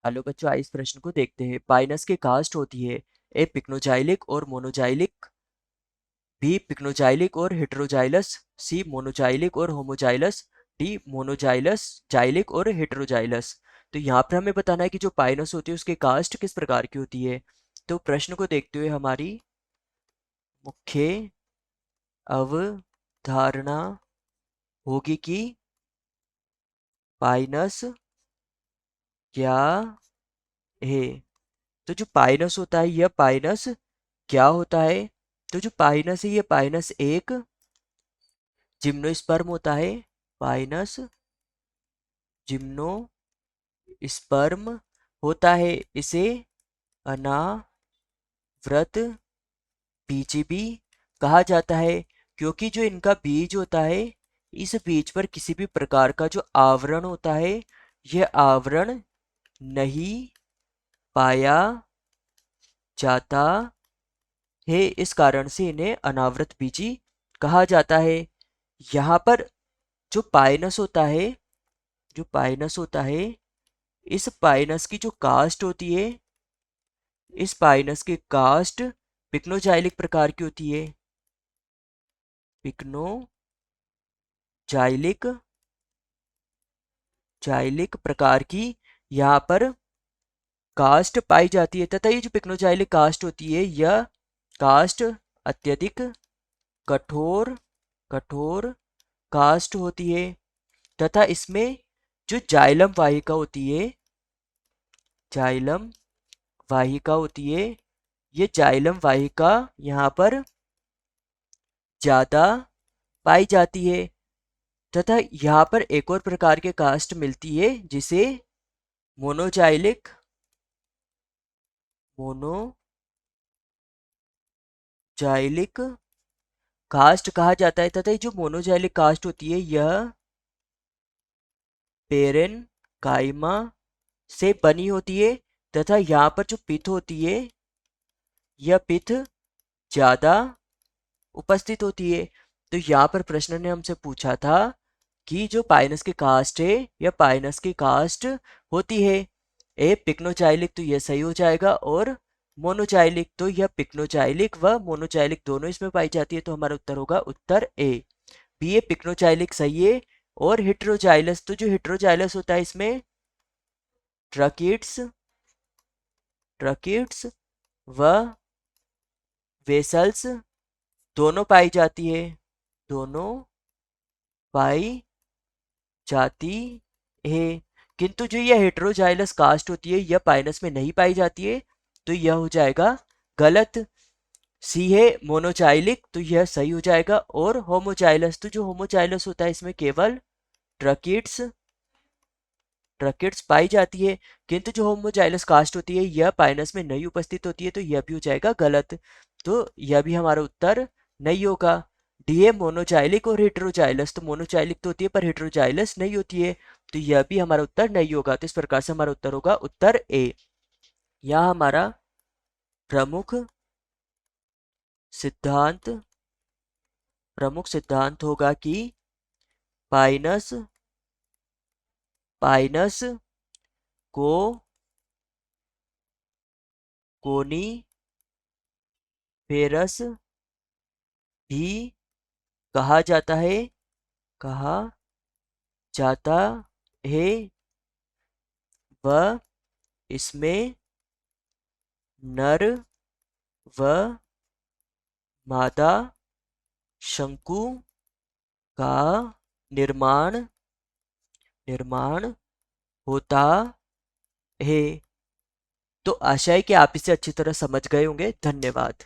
Hello बच्चों, आइए इस प्रश्न को देखते हैं। पाइनस की कास्ट होती है ए पिक्नोजाइलिक और मोनोजाइलिक, बी पिक्नोजाइलिक और हेटेरोजाइलस, सी मोनोजाइलिक और होमोजाइलस, डी मोनोजाइलस जाइलिक और हेटेरोजाइलस। तो यहाँ पर हमें बताना है कि जो पाइनस होती है उसकी कास्ट किस प्रकार की होती है। तो प्रश्न को देखते हुए हमारी मुख्य अवधारणा होगी कि पाइनस क्या है। तो जो पाइनस होता है यह पाइनस क्या होता है। तो जो पाइनस है, ये पाइनस एक जिम्नोस्पर्म होता है। पाइनस जिम्नोस्पर्म होता है। इसे अनावृत बीज भी कहा जाता है, क्योंकि जो इनका बीज होता है, इस बीज पर किसी भी प्रकार का जो आवरण होता है, यह आवरण नहीं पाया जाता है। इस कारण से इन्हें अनावृत बीजी कहा जाता है। यहाँ पर जो पाइनस होता है, जो पाइनस होता है, इस पाइनस की जो कास्ट होती है, इस पाइनस की कास्ट पिक्नोजाइलिक प्रकार की होती है। पिक्नोजाइलिक जाइलिक प्रकार की यहाँ पर कास्ट पाई जाती है, तथा ये जो पिक्नोजाइलिक कास्ट होती है, यह कास्ट अत्यधिक कठोर कठोर कास्ट होती है, तथा इसमें जो जाइलम वाहिका होती है, जाइलम वाहिका होती है, ये जाइलम वाहिका यहाँ पर ज्यादा पाई जाती है। तथा यहाँ पर एक और प्रकार के कास्ट मिलती है जिसे मोनोजाइलिक मोनोजाइलिक कास्ट कहा जाता है। तथा ये जो मोनोजाइलिक कास्ट होती है, यह पेरेनकाइमा से बनी होती है, तथा यहाँ पर जो पिथ होती है, यह पिथ ज्यादा उपस्थित होती है। तो यहाँ पर प्रश्न ने हमसे पूछा था कि जो पाइनस की कास्ट है, यह पाइनस की कास्ट होती है ए पिक्नोजाइलिक, तो यह सही हो जाएगा, और मोनोजाइलिक, तो यह पिक्नोजाइलिक व मोनोजाइलिक दोनों इसमें पाई जाती है। तो हमारा उत्तर होगा उत्तर ए। बी ए पिक्नोजाइलिक सही है। और हेटेरोजाइलस, तो जो हेटेरोजाइलस होता है इसमें ट्रकिड्स ट्रकिड्स व वेसल्स दोनों पाई जाती है, दोनों पाई जाती है। किंतु जो यह हेटेरोजाइलस कास्ट होती है, यह पाइनस में नहीं पाई जाती है। तो यह हो जाएगा गलत। सी है मोनोजाइलिक, तो यह सही हो जाएगा। और होमोजाइलस, तो जो होमोजाइलस होता है इसमें केवल ट्रकिड्स ट्रकिड्स पाई जाती है। किंतु जो होमोजाइलस कास्ट होती है, यह पाइनस में नहीं उपस्थित होती है। तो यह भी हो जाएगा गलत। तो यह भी हमारा उत्तर नहीं होगा। डी है मोनोजाइलिक और हेटेरोजाइलस, तो मोनोजाइलिक तो होती है पर हेटेरोजाइलस नहीं होती है। तो यह भी हमारा उत्तर नहीं होगा। तो इस प्रकार से हमारा उत्तर होगा उत्तर ए। यह हमारा प्रमुख सिद्धांत होगा कि पाइनस पाइनस को कोनीफेरस भी कहा जाता है, कहा जाता है, व इसमें नर व मादा शंकु का निर्माण निर्माण होता है। तो आशा है कि आप इसे अच्छी तरह समझ गए होंगे। धन्यवाद।